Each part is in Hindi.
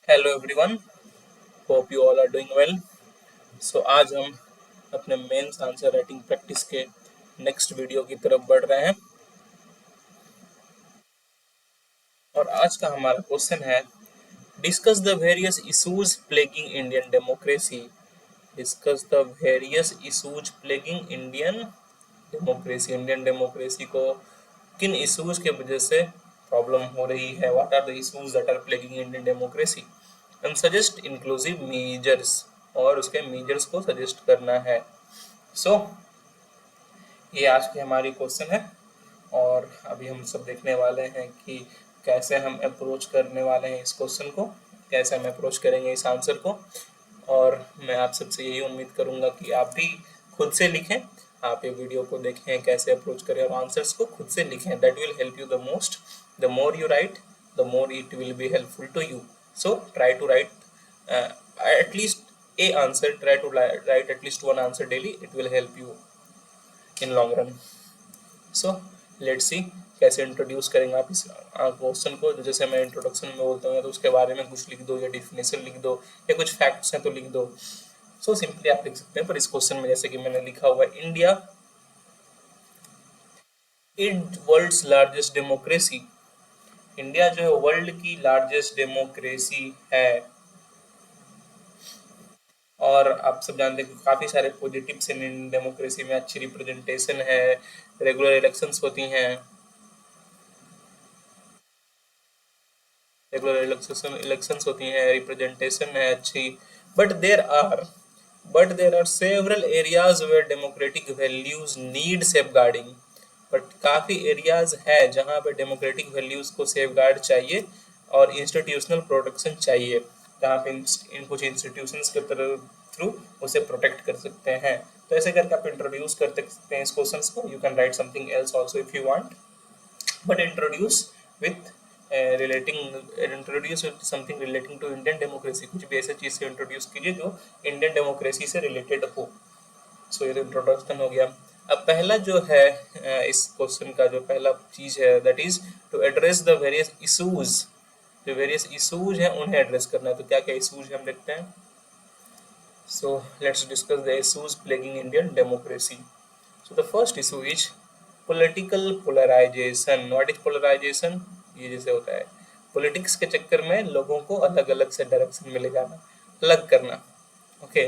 Hello everyone, hope you all are doing well. So आज हम अपने मेंस आंसर राइटिंग प्रैक्टिस के नेक्स्ट वीडियो की तरफ बढ़ रहे हैं और आज का हमारा क्वेश्चन है discuss the various issues plaguing Indian democracy. Discuss the various issues plaguing Indian democracy को किन इशूज के वजह से प्रॉब्लम हो रही है। What are the issues that are plaguing Indian democracy and suggest inclusive measures, और उसके मेजर्स को सजेस्ट करना है। सो ये आज की हमारी क्वेश्चन है और अभी हम सब देखने वाले हैं कि कैसे हम अप्रोच करने वाले हैं इस क्वेश्चन को, कैसे हम अप्रोच करेंगे इस आंसर को। और मैं आप सबसे यही उम्मीद करूंगा कि आप भी खुद से लिखें, आप ये वीडियो को देखें कैसे अप्रोच करें और आंसर्स को खुद से लिखें। That will help you the most. The more you write, the more it will be helpful to you. So try to write at least a answer, try to write at least one answer daily. It will help you in long run. So let's see कैसे इंट्रोड्यूस करेंगे आप इस क्वेश्चन को। जैसे मैं इंट्रोडक्शन में बोलता हूँ तो उसके बारे में कुछ लिख दो या डिफिनेशन लिख दो या कुछ फैक्ट्स हैं तो लिख दो। सो सिंपली आप लिख सकते हैं, पर इस क्वेश्चन में जैसे कि मैंने लिखा हुआ है India is world's largest democracy. India जो है वर्ल्ड की लार्जेस्ट डेमोक्रेसी है और आप सब जानते हैं कि काफ़ी सारे पॉजिटिव्स हैं इंडियन डेमोक्रेसी में। अच्छी रिप्रेजेंटेशन है, रेगुलर इलेक्शंस होती हैं, इलेक्शंस होती हैं, रिप्रेजेंटेशन है अच्छी। But there are but there are several areas where democratic values need safeguarding. But काफ़ी एरियाज है जहाँ पे डेमोक्रेटिक वैल्यूज को सेफ गार्ड चाहिए और इंस्टीट्यूशनल प्रोटेक्शन चाहिए, जहाँ पे इन कुछ इंस्टीट्यूशंस के थ्रू उसे प्रोटेक्ट कर सकते हैं। तो ऐसे करके आप इंट्रोड्यूस कर सकते हैं इस क्वेश्चंस को। You can write something else also if you want, but relating introduce with something relating to Indian democracy. कुछ भी ऐसे चीज से इंट्रोड्यूस कीजिए जो इंडियन डेमोक्रेसी से रिलेटेड हो। सो ये तो इंट्रोडक्शन हो गया। अब पहला जो है इस क्वेश्चन का जो पहला चीज है that is to address the various issues. जो वेरियस इशूज हैं उन्हें एड्रेस करना है। तो क्या क्या इशूज हम देखते हैं। So let's discuss the issues plaguing Indian democracy. So the first issue is political polarization. What is polarization? ये जैसे होता है पॉलिटिक्स के चक्कर में लोगों को अलग अलग से डायरेक्शन में ले जाना, अलग करना। ओके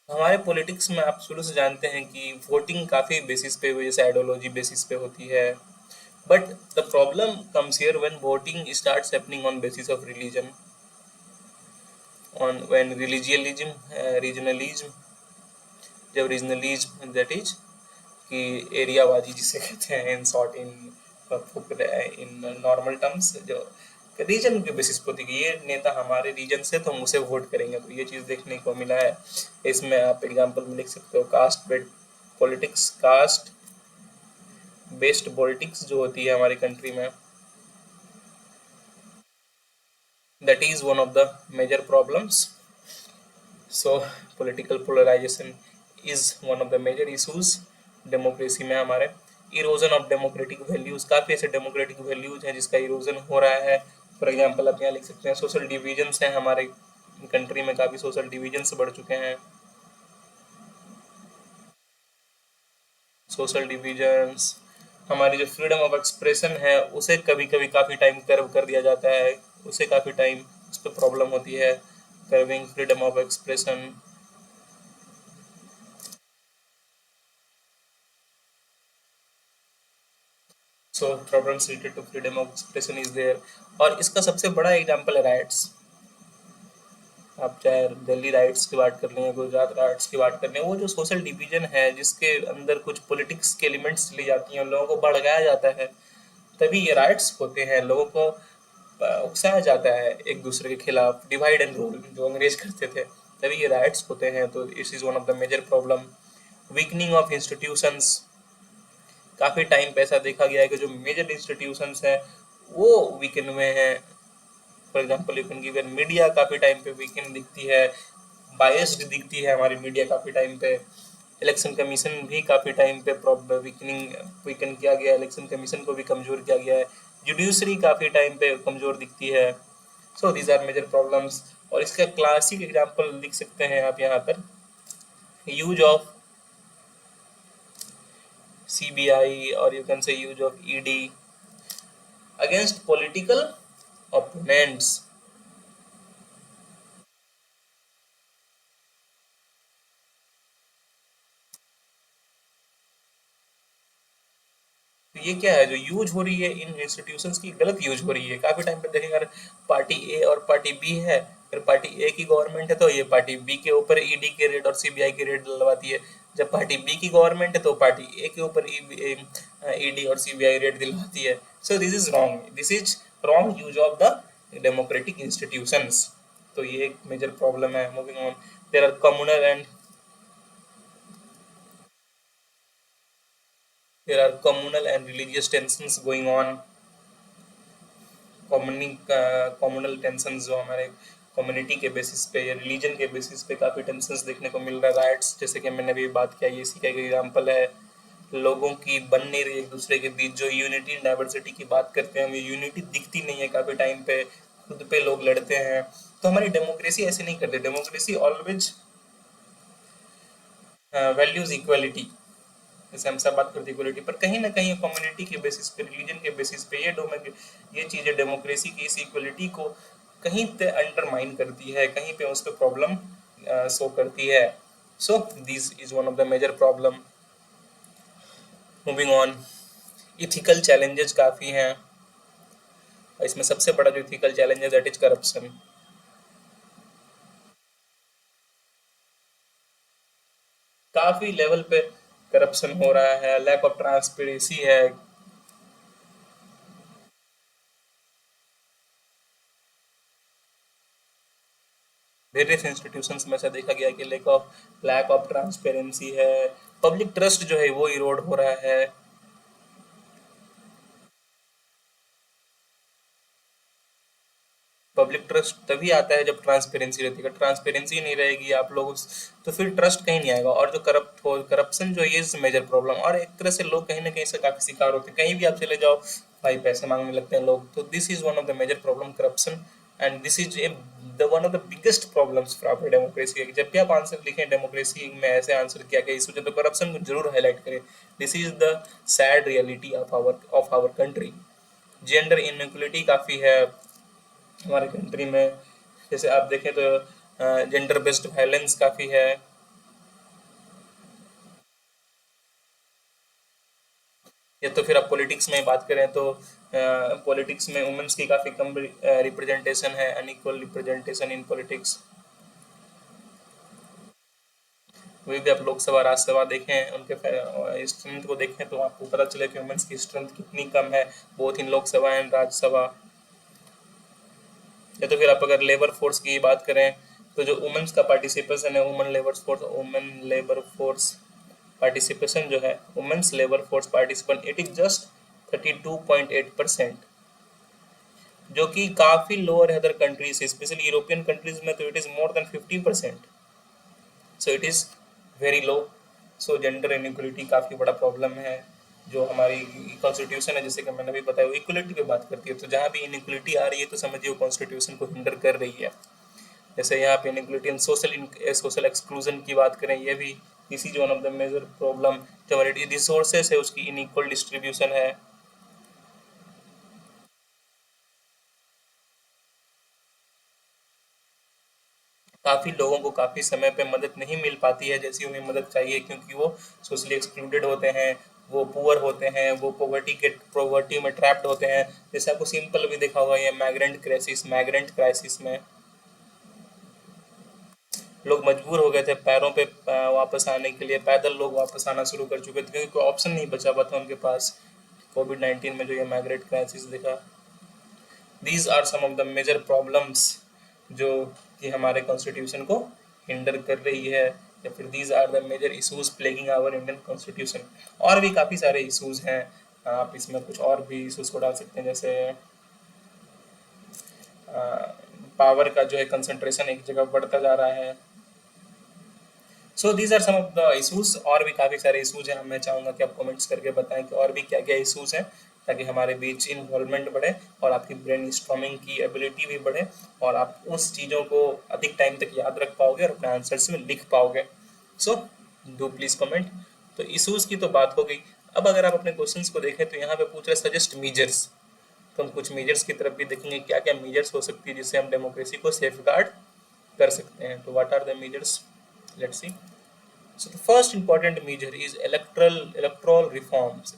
हमारे पॉलिटिक्स में आप शुरू से जानते हैं कि वोटिंग काफ़ी बेसिस पे, जैसे आइडियोलॉजी बेसिस पे होती है। But the problem comes here when voting starts happening on basis of religion, on when religionalism regionalism. जब रीजनलिज्म दैट इज कि एरियाबाजी जिसे कहते हैं in short, in normal terms, जो रीजन के बेसिस पर होती है कि ये नेता हमारे रीजन से तो हम उसे वोट करेंगे। तो ये चीज़ देखने को मिला है। इसमें आप एग्जांपल में लिख सकते हो caste based politics, caste based politics जो होती है हमारी कंट्री में, that is one of the major problems. So political polarisation is one of the major issues democracy में हमारे। इरोजन ऑफ डेमोक्रेटिक वैल्यूज, काफ़ी ऐसे डेमोक्रेटिक वैल्यूज हैं जिसका इरोजन हो रहा है। फॉर एग्जांपल आप यहाँ लिख सकते हैं सोशल डिविजन्स हैं हमारे कंट्री में, काफ़ी सोशल डिविजन्स बढ़ चुके हैं। सोशल डिविजन्स, हमारी जो फ्रीडम ऑफ एक्सप्रेशन है उसे कभी कभी काफ़ी टाइम कर्व कर दिया जाता है, उसे काफ़ी टाइम उस पर प्रॉब्लम होती है, curbing freedom of expression. So problems related to freedom of expression is there. और इसका सबसे बड़ा एग्जांपल है राइट्स। आप चाहे दिल्ली राइट्स की बात कर लें, गुजरात राइट्स की बात कर लें, वो जो सोशल डिवीजन है जिसके अंदर कुछ पॉलिटिक्स के एलिमेंट्स ली जाती हैं, लोगों को भड़काया जाता है, तभी ये राइट्स होते हैं। लोगों को उकसाया जाता है एक दूसरे के खिलाफ, डिवाइड एंड रूल जो अंग्रेज करते थे, तभी ये राइट्स होते हैं। तो it is one of the major problem. Weakening of institutions, काफ़ी टाइम पे ऐसा देखा गया है कि जो मेजर इंस्टीट्यूशंस हैं वो वीकन हुए हैं। For example you can give media, काफ़ी टाइम पे वीकन दिखती है, बायस्ड दिखती है हमारी मीडिया काफ़ी टाइम पे। इलेक्शन कमीशन भी काफ़ी टाइम पे वीकन किया गया है, इलेक्शन कमीशन को भी कमज़ोर किया गया है। जुडिशरी काफी टाइम पे कमजोर दिखती है। So these are major problems. और इसका क्लासिक एग्जांपल लिख सकते हैं आप यहाँ पर, use of CBI or you can say use of ED against political opponents। तो ये क्या है जो यूज हो रही है इन इंस्टीट्यूशंस की, गलत यूज हो रही है। काफी टाइम पे देखेंगे अगर पार्टी ए और पार्टी बी है, अगर पार्टी ए की गवर्नमेंट है तो ये पार्टी बी के ऊपर ईडी के रेड और सीबीआई के रेड दिलवाती है। जब पार्टी बी की गवर्नमेंट है तो पार्टी ए के ऊपर ईडी और सीबीआई रेड दिलवाती है। So this is wrong, this is wrong use of the democratic institutions. तो ये एक मेजर प्रॉब्लम है। Moving on, there are communal and religious tensions going on। Communal tension जो हमारे कम्युनिटी के बेसिस पे या रिलीजन के बेसिस पे काफ़ी टेंशन्स देखने को मिल रहा है। राइट्स जैसे कि मैंने अभी बात किया, ये इसी का एक एग्जाम्पल है। लोगों की बन नहीं रही एक दूसरे के बीच, जो यूनिटी एंड डाइवर्सिटी की बात करते हैं वो यूनिटी दिखती नहीं है। काफ़ी टाइम पे खुद पे लोग लड़ते हैं। तो हमारी डेमोक्रेसी ऐसे नहीं करती। Democracy always values equality. जैसे हम सब बात करते हैं इक्वलिटी पर, कहीं ना कहीं कम्युनिटी के बेसिस पे, रिलीजन के बेसिस पे ये चीज़ें डेमोक्रेसी की इस इक्वलिटी को कहीं पे अंडरमाइन करती है, कहीं पे उस पर प्रॉब्लम शो करती है। So this is one of the major problem. Moving on, ethical challenges काफ़ी हैं। इसमें सबसे बड़ा जो इथिकल चैलेंज है दैट इज करप्शन। काफ़ी लेवल पे करप्शन हो रहा है, लैक ऑफ ट्रांसपेरेंसी है। वेरियस इंस्टीट्यूशंस में से देखा गया कि लैक ऑफ ट्रांसपेरेंसी है। पब्लिक ट्रस्ट जो है वो इरोड हो रहा है। पब्लिक ट्रस्ट तभी आता है जब ट्रांसपेरेंसी रहती है। ट्रांसपेरेंसी नहीं रहेगी आप लोग तो फिर ट्रस्ट कहीं नहीं आएगा। और जो करप्शन जो है ये मेजर प्रॉब्लम। और एक तरह से लोग कहीं ना कहीं से काफी शिकार होते हैं। कहीं भी आप चले जाओ भाई पैसे मांगने लगते हैं लोग। तो this is one of the major problem, corruption. And this is a the one of the biggest problems for our democracy. जब भी आप आंसर लिखें डेमोक्रेसी में ऐसे आंसर किया गया इशू, तो करप्शन को जरूर हाईलाइट करें। This is the sad reality of our country. Gender inequality काफी है हमारे कंट्री में। जैसे आप देखें तो जेंडर बेस्ड वायलेंस काफ़ी है। या तो फिर आप पॉलिटिक्स में बात करें तो पॉलिटिक्स में वुमेन्स की काफ़ी कम रिप्रेजेंटेशन है, अनइक्वल रिप्रेजेंटेशन इन पॉलिटिक्स। वही भी आप लोकसभा राज्यसभा देखें, उनके स्ट्रेंथ को देखें तो आपको पता चले कि वुमेन्स की स्ट्रेंथ कितनी कम है, both in Lok Sabha and Rajya Sabha. या तो फिर आप अगर लेबर फोर्स की बात करें तो जो वुमेन्स का पार्टिसिपेशन है, वुमेन लेबर फोर्स पार्टिसिपेशन जो है, women's labour force participation, it is just 32.8%, जो कि काफ़ी लोअर है अदर कंट्रीज से, स्पेशली यूरोपियन कंट्रीज में तो it is more than 50%। So it is very low. So gender inequality काफ़ी बड़ा प्रॉब्लम है। जो हमारी कॉन्स्टिट्यूशन है जैसे कि मैंने भी बताया वो इक्वलिटी की बात करती है। तो जहाँ भी इनइक्वलिटी आ रही है तो समझिए वो कॉन्स्टिट्यूशन को हिंडर कर रही है। जैसे यहाँ पे इनइक्वलिटी एंड सोशल एक्सक्लूजन की बात करें, ये भी this is one of the major problem. जो हमारी रिसोर्सेस है उसकी इनइक्वल डिस्ट्रीब्यूशन है। काफ़ी लोगों को काफ़ी समय पे मदद नहीं मिल पाती है जैसी उन्हें मदद चाहिए, क्योंकि वो सोशली एक्सक्लूडेड होते हैं, वो पुअर होते हैं, वो पॉवर्टी में ट्रैप्ड होते हैं। जैसे आपको सिंपल भी देखा होगा ये मैग्रेंट क्राइसिस में लोग मजबूर हो गए थे पैरों पे वापस आने के लिए। पैदल लोग वापस आना शुरू कर चुके थे क्योंकि कोई ऑप्शन नहीं बचा हुआ था उनके पास। कोविड-19 में जो ये मैग्रेंट क्राइसिस देखा, these are some of the major problems जो कि हमारे कॉन्स्टिट्यूशन को हिंडर कर रही है, या फिर these are the major issues plaguing our Indian constitution. और भी काफ़ी सारे इशूज हैं, आप इसमें कुछ और भी इशूज को डाल सकते हैं। जैसे पावर का जो है कंसंट्रेशन एक जगह बढ़ता जा रहा है। So these are some of the issues. और भी काफ़ी सारे इशूज हैं, मैं चाहूँगा कि आप कमेंट्स करके बताएं कि और भी क्या क्या इशूज हैं ताकि हमारे बीच इन्वॉल्वमेंट बढ़े और आपकी ब्रेन स्टॉर्मिंग की एबिलिटी भी बढ़े और आप उस चीज़ों को अधिक टाइम तक याद रख पाओगे और अपने आंसर्स में लिख पाओगे। So do please comment. तो इशूज की तो बात हो गई। अब अगर आप अपने क्वेश्चंस को देखें तो यहाँ पे पूछ रहे सजेस्ट मेजर्स, तो हम कुछ मेजर्स की तरफ भी देखेंगे क्या क्या मेजर्स हो सकती है जिससे हम डेमोक्रेसी को सेफगार्ड कर सकते हैं। तो what are the measures, let's see. So the first important measure is electoral reforms.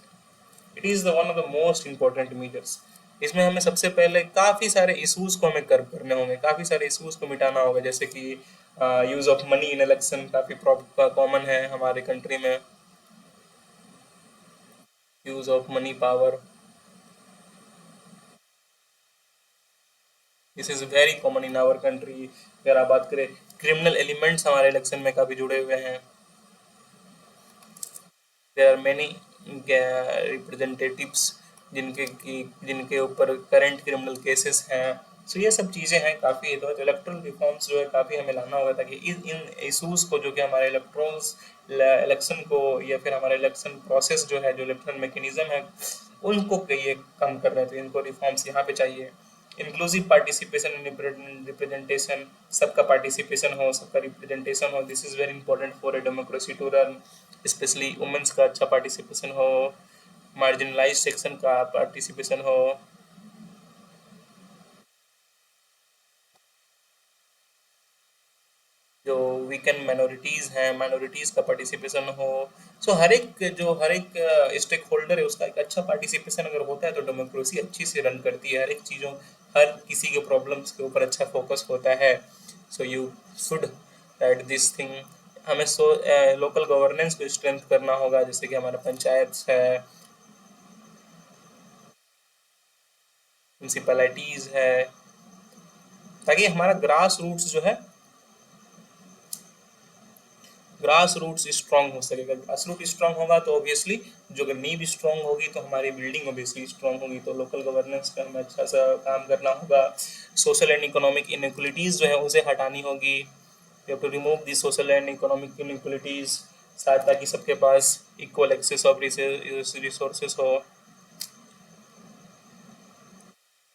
It is the one of the most important measures. इसमें हमें सबसे पहले काफी सारे इश्यूज को हमें कर्व करने होंगे, काफी सारे इश्यूज को मिटाना होगा, जैसे कि use of money in election काफी कॉमन है हमारे कंट्री में। Use of money power, this is very common in our country. अगर आप बात करें, क्रिमिनल एलिमेंट्स हमारे इलेक्शन में काफी जुड़े हुए हैं। देयर आर मेनी रिप्रेजेंटेटिव्स जिनके ऊपर करंट क्रिमिनल केसेस हैं। सो ये सब चीज़ें हैं काफ़ी। तो इलेक्ट्रल रिफॉर्म्स जो है काफ़ी हमें लाना होगा ताकि इन इशूज़ को जो कि हमारे इलेक्ट्रॉन्स इलेक्शन को या फिर हमारे इलेक्शन प्रोसेस जो है, जो इलेक्ट्रल मैकेनिज्म है, उनको ये कम कर रहे हैं। तो इनको रिफॉर्म्स यहाँ पे चाहिए। इंक्लूसिव पार्टिसिपेशन इन रिप्रेजेंटेशन, सबका पार्टिसिपेशन हो, सबका रिप्रेजेंटेशन हो। This is very important for a democracy to run. Specially women's का अच्छा पार्टिसिपेशन हो, मार्जिनलाइज सेक्शन का पार्टिसिपेशन हो। जो वीकेंड माइनॉरिटीज हैं, माइनॉरिटीज का पार्टिसिपेशन हो। सो हर एक स्टेक होल्डर है उसका एक अच्छा पार्टिसिपेशन अगर होता है तो डेमोक्रेसी अच्छी से रन करती है। हर एक चीज़ों, हर किसी के प्रॉब्लम्स के ऊपर अच्छा फोकस होता है। So you should write this thing. हमें लोकल गवर्नेंस को स्ट्रेंथ करना होगा, जैसे कि हमारा पंचायत है, म्यूनसिपैलिटीज है, ताकि हमारा ग्रास रूट्स जो है, ग्रास रूट्स स्ट्रांग हो सकेगा। ग्रास रूट स्ट्रांग होगा तो ऑब्वियसली जो अगर नींव स्ट्रांग होगी तो हमारी बिल्डिंग ऑब्वियसली स्ट्रांग होगी। तो लोकल गवर्नेंस का हमें अच्छा सा काम करना होगा। सोशल एंड इकोनॉमिक इनइक्वलिटीज जो है उसे हटानी होगी। You have to remove the social and economic inequalities, ताकि सबके पास इक्वल एक्सेस ऑफ रिसोर्सेस हो,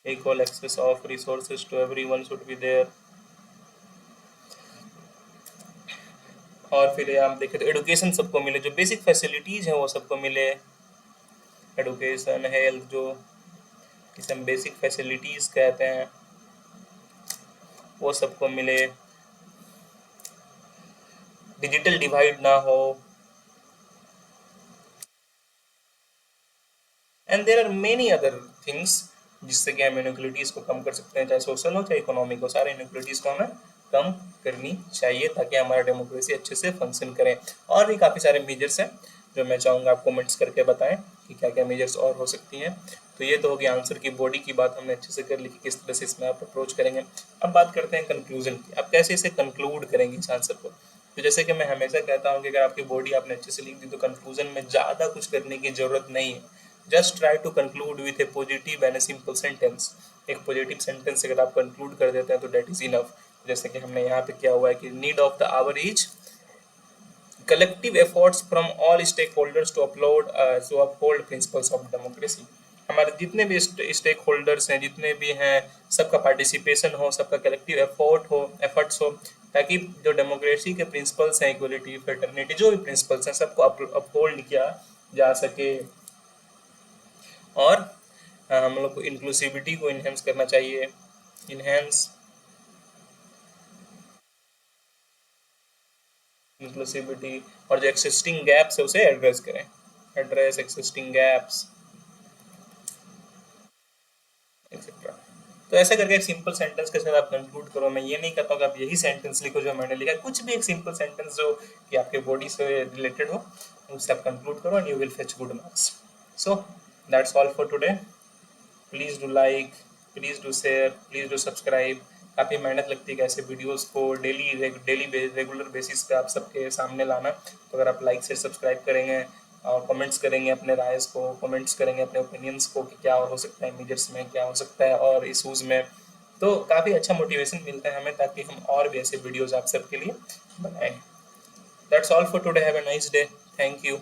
equal access of resources to everyone should be there। और फिर आप देखें तो एडुकेशन सबको मिले, जो बेसिक फैसिलिटीज हैं वो सबको मिले। एडुकेशन, हेल्थ, जो जिसे हम बेसिक फैसिलिटीज कहते हैं, वो सबको मिले। डिजिटल डिवाइड ना हो। And there are many other things जिससे कि हम इनइक्वलिटीज को कम कर सकते हैं, चाहे सोशल हो चाहे इकोनॉमिक हो। सारे इनइक्वलिटीज को हमें कम करनी चाहिए ताकि हमारा डेमोक्रेसी अच्छे से फंक्शन करे। और भी काफ़ी सारे मेजर्स हैं जो मैं चाहूँगा आप कमेंट्स करके बताएं कि क्या क्या मेजर्स और हो सकती हैं। तो ये तो होगी आंसर की बॉडी की बात, हमने अच्छे से कर ली कि किस तरह से इसमें आप अप्रोच करेंगे। अब बात करते हैं कंक्लूजन की, आप कैसे इसे कंक्लूड करेंगे इस आंसर को। तो जैसे कि मैं हमेशा कहता हूँ कि अगर आपकी बॉडी आपने अच्छे से लिख दी तो कंक्लूजन में ज़्यादा कुछ करने की जरूरत नहीं है। Just try to conclude with a positive and a simple sentence. एक पॉजिटिव सेंटेंस अगर आप कंक्लूड कर देते हैं तो डेट इज इनफ। जैसे कि हमने यहाँ पे किया हुआ है कि need of the our is collective efforts from all stakeholders to uphold principles of democracy। हमारे जितने भी स्टेक होल्डर्स हैं, जितने भी हैं, सबका पार्टिसिपेशन हो, सबका कलेक्टिव एफर्ट्स हो, ताकि जो डेमोक्रेसी के प्रिंसिपल्स हैं, इक्वलिटी, फ्रेटर्निटी, जो भी प्रिंसिपल्स हैं, सबको अपहोल्ड किया जा सके। और हम लोग को इंक्लूसिविटी को इन्हेंस करना चाहिए। इन्हेंस इंक्लूसिविटी, और जो एक्सिस्टिंग गैप्स है उसे एड्रेस करें। Address existing gaps etcetera. तो ऐसा करके एक सिंपल सेंटेंस के साथ आप कंक्लूड करो। मैं ये नहीं कहता हूँ कि आप यही सेंटेंस लिखो जो मैंने लिखा, कुछ भी एक सिंपल सेंटेंस जो कि आपके बॉडी से रिलेटेड हो, उससे आप कंक्लूड करो and you will fetch good marks. So that's all for today. Please do like, please do share, please do subscribe. काफ़ी मेहनत लगती है ऐसे वीडियोस को डेली रेगुलर बेसिस पे आप सबके सामने लाना। तो अगर आप लाइक से सब्सक्राइब करेंगे और कमेंट्स करेंगे अपने राइज को, कमेंट्स करेंगे अपने ओपिनियंस को कि क्या और हो सकता है मेजर्स में, क्या हो सकता है और इशूज़ में, तो काफ़ी अच्छा मोटिवेशन मिलता है हमें ताकि हम और भी ऐसे वीडियोज़ आप सबके लिए बनाएं। That's all for today. Have a nice day. Thank you.